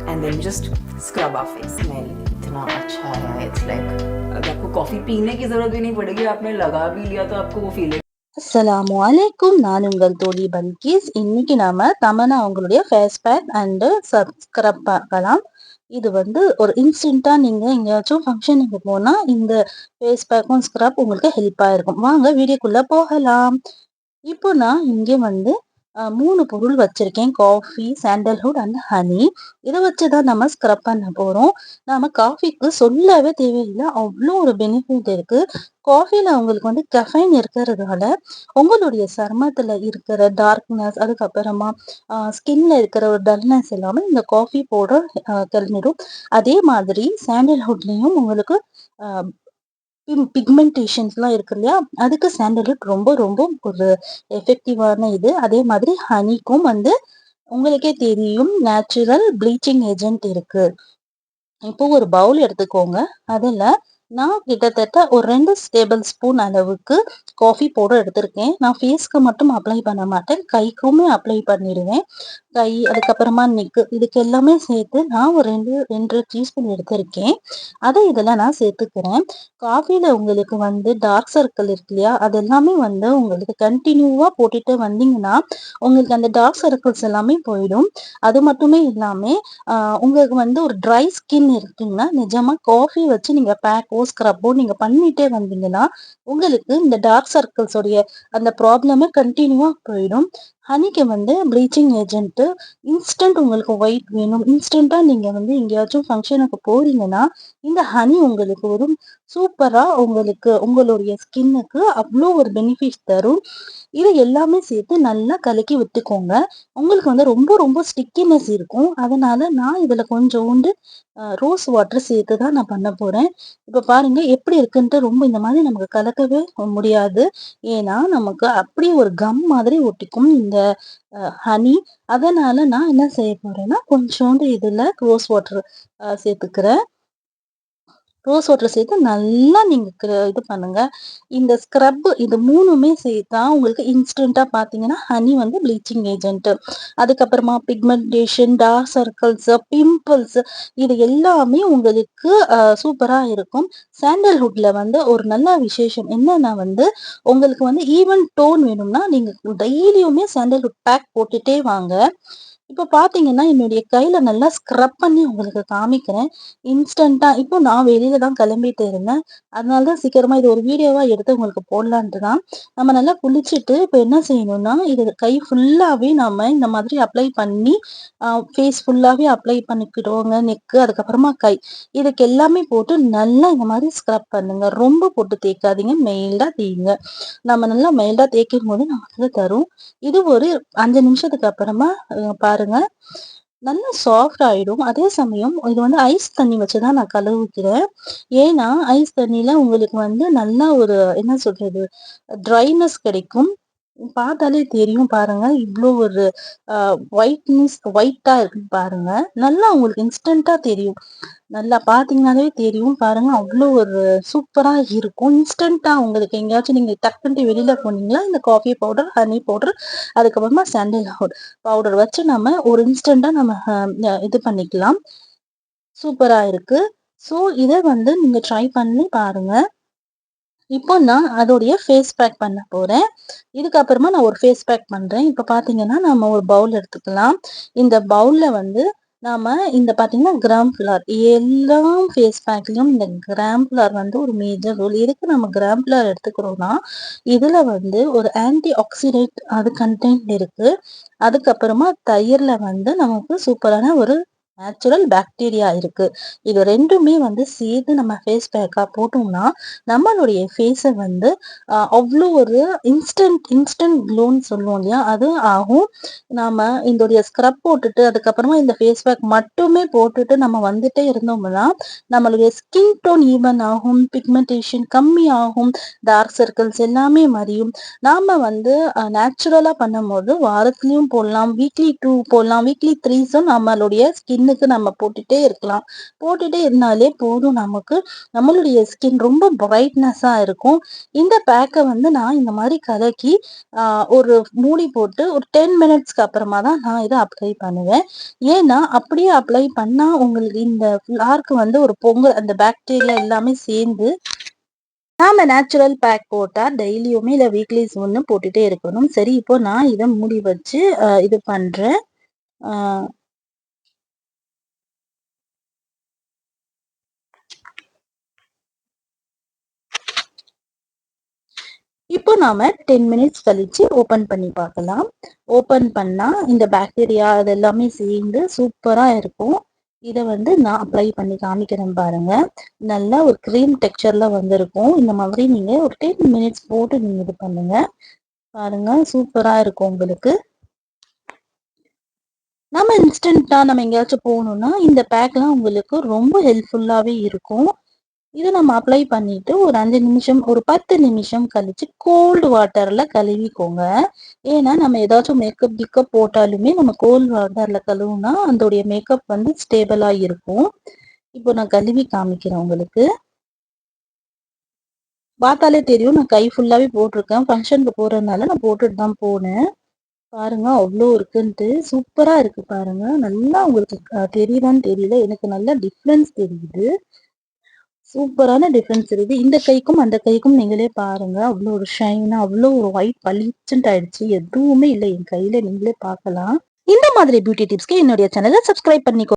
and then just scrub our face. Smell इतना अच्छा है, it's like आपको कॉफ़ी पीने की ज़रूरत भी नहीं पड़ेगी, आपने लगा भी लिया तो आपको वो फीलिंग. அஸ்ஸலாமு அலைக்கும். நான் உங்கள் தோழி பல்கீஸ். இன்னைக்கு நாம தமன்னா அவங்களுடைய ஃபேஸ் பேக் அண்ட் ஸ்க்ரப் பார்க்கலாம். இது வந்து ஒரு இன்ஸ்டன்ட்டா நீங்க எங்கேயாச்சும் ஃபங்க்ஷனுக்கு போனா இந்த ஃபேஸ் பேக்கும் ஸ்க்ரப் உங்களுக்கு ஹெல்ப்பா இருக்கும். வாங்க வீடியோக்குள்ள போகலாம். இப்போ நான் இங்க வந்து 3 பொருள் வச்சிருக்கேன். Coffee, sandalwood and honey. இத வச்சு தான் நம்ம ஸ்க்ரப் பண்ண போறோம். நாம காஃபிக்கு சொல்லவே தேவையில்ல. அவ்ளோ ஒரு பெனிஃபிட் இருக்கு. காஃபில உங்களுக்கு வந்து கெஃபைன் இருக்கிறதால, உங்களுடைய சருமத்துல இருக்கிற டார்க்னஸ், அதுக்கப்புறமா ஸ்கின்ல இருக்கிற ஒரு டல்னஸ் எல்லாமே இந்த காஃபி பவுடர் கெளம்பிடும். அதே மாதிரி சாண்டல்வுட்லயும் உங்களுக்கு அ பிக்மெண்டேஷன்ஸ்லாம் இருக்கு இல்லையா? அதுக்கு சாண்டல்வுட் ரொம்ப ரொம்ப ஒரு எஃபெக்டிவான இது. அதே மாதிரி ஹனிக்கும் வந்து உங்களுக்கே தெரியும் நேச்சுரல் ப்ளீச்சிங் ஏஜென்ட் இருக்கு. இப்போ ஒரு பவுல் எடுத்துக்கோங்க. அதுல நான் கிட்டத்தட்ட ஒரு 2 டேபிள் ஸ்பூன் அளவுக்கு காஃபி பவுடர் எடுத்திருக்கேன். நான் ஃபேஸ்க்கு மட்டும் அப்ளை பண்ண மாட்டேன். கைக்குமே அப்ளை பண்ணிடுவேன். கை, அதுக்கப்புறமா நெக்கு இதுக்கு எல்லாமே சேர்த்து நான் ஒரு 2 டீஸ்பூன் எடுத்திருக்கேன். அதை இதுல நான் சேர்த்துக்கிறேன். காஃபில உங்களுக்கு வந்து டார்க் சர்க்கிள் இருக்கு இல்லையா? அது எல்லாமே வந்து உங்களுக்கு கன்டினியூவா போட்டுட்டு வந்தீங்கன்னா, உங்களுக்கு அந்த டார்க் சர்க்கிள்ஸ் எல்லாமே போயிடும். அது மட்டுமே இல்லாம உங்களுக்கு வந்து ஒரு ட்ரை ஸ்கின் இருக்குன்னா, நிஜமா காஃபி வச்சு நீங்க பேக்கோ, ஸ்க்ரப்போ நீங்க பண்ணிட்டே வந்தீங்கன்னா, உங்களுக்கு இந்த டார்க் சர்க்கிள்ஸ் உடைய அந்த ப்ராப்ளமே கன்டினியூவா போயிடும். ஹனிக்கு வந்து ப்ளீச்சிங் ஏஜென்ட்டு இன்ஸ்டன்ட் உங்களுக்கு ஒயிட் வேணும். இன்ஸ்டன்ட்டா நீங்க வந்து எங்கேயாச்சும் ஃபங்ஷனுக்கு போறீங்கன்னா, இந்த ஹனி உங்களுக்கு ஒரு சூப்பரா உங்களுக்கு உங்களுடைய ஸ்கின்னுக்கு அவ்ளோ ஒரு பெனிஃபிட் தரும். இது எல்லாமே சேர்த்து நல்லா கலக்கி விட்டுக்கோங்க. உங்களுக்கு வந்து ரொம்ப ரொம்ப ஸ்டிக்கினஸ் இருக்கும். அதனால நான் இதுல கொஞ்சோண்டு ரோஸ் வாட்டர் சேர்த்து தான் நான் பண்ண போறேன். இப்ப பாருங்க எப்படி இருக்குன்ட்டு. ரொம்ப இந்த மாதிரி நமக்கு கலக்கவே முடியாது. ஏன்னா நமக்கு அப்படியே ஒரு கம் மாதிரி ஒட்டிக்கும் இந்த ஹனி. அதனால நான் என்ன செய்ய போறேன்னா, கொஞ்சோண்டு இதுல ரோஸ் வாட்டர் சேர்த்துக்கிறேன். ரோஸ் வாட்டர் சேர்த்து நல்லா நீங்க இது பண்ணுங்க. இந்த ஸ்க்ரப் இது 3மே சேர்த்தா உங்களுக்கு இன்ஸ்டன்ட்டா பார்த்தீங்கன்னா, ஹனி வந்து ப்ளீச்சிங் ஏஜென்ட். அதுக்கப்புறமா பிக்மெண்டேஷன், டார்க் சர்க்கிள்ஸ், பிம்பிள்ஸ் இது எல்லாமே உங்களுக்கு சூப்பரா இருக்கும். சாண்டல்வுட்ல வந்து ஒரு நல்ல விசேஷம் என்னன்னா வந்து, உங்களுக்கு வந்து ஈவன் டோன் வேணும்னா, நீங்க டெய்லியுமே சாண்டல்வுட் பேக் போட்டுட்டே வாங்க. இப்ப பார்த்தீங்கன்னா, என்னுடைய கையில நல்லா ஸ்க்ரப் பண்ணி உங்களுக்கு காமிக்கிறேன். இன்ஸ்டன்ட்டா இப்போ நான் வெளியில தான் கிளம்பிட்டு இருந்தேன். அதனால தான் சீக்கிரமா இது ஒரு வீடியோவா எடுத்து உங்களுக்கு போடலான்ட்டு தான். நம்ம நல்லா குளிச்சுட்டு இப்ப என்ன செய்யணும்னா, இது கை ஃபுல்லாவே நாம இந்த மாதிரி அப்ளை பண்ணி ஃபேஸ் ஃபுல்லாவே அப்ளை பண்ணிக்கிடுவோங்க. நெக்கு, அதுக்கப்புறமா கை. இதுக்கு எல்லாமே போட்டு நல்லா இந்த மாதிரி ஸ்க்ரப் பண்ணுங்க. ரொம்ப போட்டு தேய்க்காதீங்க. மைல்டா தேய்ங்க. நம்ம நல்லா மைல்டா தேய்க்கும்போது நமக்கு தரும். இது ஒரு 5 நிமிஷத்துக்கு அப்புறமா பாருங்க. நல்லா சாஃப்ட் ஆயிடும். அதே சமயம் இது வந்து ஐஸ் தண்ணி வச்சு தான் நான் கழுவிக்கிறேன். ஏன்னா, ஐஸ் தண்ணில உங்களுக்கு வந்து நல்லா ஒரு என்ன சொல்றது? ட்ரைனஸ் கிடைக்கும். பார்த்தாலே தெரியும் பாருங்க. இவ்ளோ ஒரு அ ஒயிட்டா இருக்குன்னு பாருங்க. நல்லா உங்களுக்கு இன்ஸ்டன்ட்டா தெரியும். நல்லா பார்த்தீங்கன்னாலே தெரியும். பாருங்க அவ்ளோ ஒரு சூப்பரா இருக்கும். இன்ஸ்டன்ட்டா உங்களுக்கு எங்கேயாச்சும் நீங்க டக்குன்ட்டு வெளியில போனீங்களா, இந்த காஃபி பவுடர், ஹனி பவுடர், அதுக்கப்புறமா சாண்டல்வுட் பவுடர் வச்சு நம்ம ஒரு இன்ஸ்டன்ட்டா நம்ம இது பண்ணிக்கலாம். சூப்பரா இருக்கு. ஸோ இத வந்து நீங்க ட்ரை பண்ணி பாருங்க. இப்போ நான் அதோடைய ஃபேஸ் பேக் பண்ண போறேன். இதுக்கப்புறமா நான் ஒரு ஃபேஸ் பேக் பண்றேன். இப்ப பார்த்தீங்கன்னா, நம்ம ஒரு பவுல் எடுத்துக்கலாம். இந்த பவுல்ல வந்து நாம இந்த பார்த்தீங்கன்னா, கிராம் ஃப்ளார் எல்லா ஃபேஸ் பேக்லயும் இந்த கிராம் ஃப்ளார் வந்து ஒரு மேஜர் ரோல். எதுக்கு நம்ம கிராம் ஃப்ளார் எடுத்துக்கிறோம்னா, இதுல வந்து ஒரு ஆன்டி ஆக்ஸிடென்ட் அது கன்டென்ட் இருக்கு. அதுக்கப்புறமா தயிர்ல வந்து நமக்கு சூப்பரான ஒரு நேச்சுரல் பாக்டீரியா இருக்கு. இது 2மே வந்து சேர்த்து நம்ம ஃபேஸ் பேக்கா போட்டோம்னா, நம்மளுடைய ஃபேஸ வந்து அவ்ளோ ஒரு இன்ஸ்டன்ட் க்ளோன்னு சொல்லுவோம் இல்லையா? அது ஆகும். நாம இதோடைய ஸ்க்ரப் போட்டுட்டு, அதுக்கப்புறமா இந்த ஃபேஸ் பேக் மட்டுமே போட்டுட்டு நம்ம வந்துட்டே இருந்தோம்னா, நம்மளுடைய ஸ்கின் டோன் ஈவன் ஆகும், பிக்மெண்டேஷன் கம்மி ஆகும், டார்க் சர்க்கிள்ஸ் எல்லாமே மறையும். நாம வந்து நேச்சுரலா பண்ணும்போது வாரத்திலயும் போடலாம், வீக்லி 2 போடலாம், வீக்லி 3ஸும் நம்மளுடைய ஸ்கின்ன ஸ்கின்னுக்கு நம்ம போட்டுட்டே இருக்கலாம். போட்டுட்டே இருந்தாலே போதும் நமக்கு. நம்மளுடைய ஸ்கின் ரொம்ப பிரைட்னஸா இருக்கும். இந்த பேக்க வந்து நான் இந்த மாரி கலக்கி ஒரு மூடி போட்டு ஒரு 10 மினிட்ஸ்க்கு அப்புறமா தான் நான் இத அப்ளை பண்ணுவேன். ஏன்னா, அப்படியே அப்ளை பண்ணா உங்களுக்கு இந்த ஃப்ளார்க்கு வந்து ஒரு பொங்கல் அந்த பாக்டீரியா எல்லாமே சேர்ந்து நாம நேச்சுரல் பேக் போட்டா டெய்லியுமே இல்ல வீக்லிஸ் ஒண்ணு போட்டுட்டே இருக்கணும். சரி, இப்போ நான் இத மூடி வச்சு இது பண்றேன். அ இப்போ நாம 10 மினிட்ஸ் கழிச்சு ஓப்பன் பண்ணி பார்க்கலாம். ஓப்பன் பண்ணா இந்த பாக்டீரியா அது எல்லாமே சேர்ந்து சூப்பரா இருக்கும். இத வந்து நான் அப்ளை பண்ணி காமிக்கிறேன் பாருங்க. நல்லா ஒரு கிரீம் டெக்ஸ்சர்ல வந்திருக்கும். இந்த மாதிரி நீங்க ஒரு 10 மினிட்ஸ் போட்டு நீங்க இது பண்ணுங்க. பாருங்க சூப்பரா இருக்கும் உங்களுக்கு. நம்ம இன்ஸ்டன்ட்டா நம்ம எங்கேயாச்சும் போகணும்னா, இந்த பேக்லாம் உங்களுக்கு ரொம்ப ஹெல்ப்ஃபுல்லாவே இருக்கும். இத நம்ம அப்ளை பண்ணிட்டு ஒரு 5 நிமிஷம், ஒரு 10 நிமிஷம் கழிச்சு கோல்டு வாட்டர்ல கழுவிக்கோங்க. ஏன்னா, நம்ம ஏதாச்சும் மேக்கப் கிக்கப் போட்டாலுமே நம்ம கோல்டு வாட்டர்ல கழுவுனா, அதோடைய மேக்கப் வந்து ஸ்டேபிளா இருக்கும். இப்போ நான் கழுவி காமிக்கிறேன் உங்களுக்கு. பார்த்தாலே தெரியும். நான் கை ஃபுல்லாவே போட்டுருக்கேன். ஃபங்ஷனுக்கு போறதுனால நான் போட்டுட்டு தான் போனேன். பாருங்க அவ்ளோ இருக்குன்ட்டு. சூப்பரா இருக்கு பாருங்க. நல்லா உங்களுக்கு தெரியுதான்னு தெரியல. எனக்கு நல்லா டிஃபரன்ஸ் தெரியுது. சூப்பரான டிஃபரன்ஸ் தெரியுது. இந்த கைக்கும், அந்த கைக்கும் நீங்களே பாருங்க. அவ்ளோ ஒரு ஷைனா, அவ்ளோ ஒரு ஒயிட் பளிச்சுன்ட்டு ஆயிடுச்சு. எதுவுமே இல்ல என் கையில நீங்களே பார்க்கலாம். இந்த மாதிரி பியூட்டி டிப்ஸ்க்கு என்னுடைய சேனல சப்ஸ்கிரைப் பண்ணிக்கோங்க.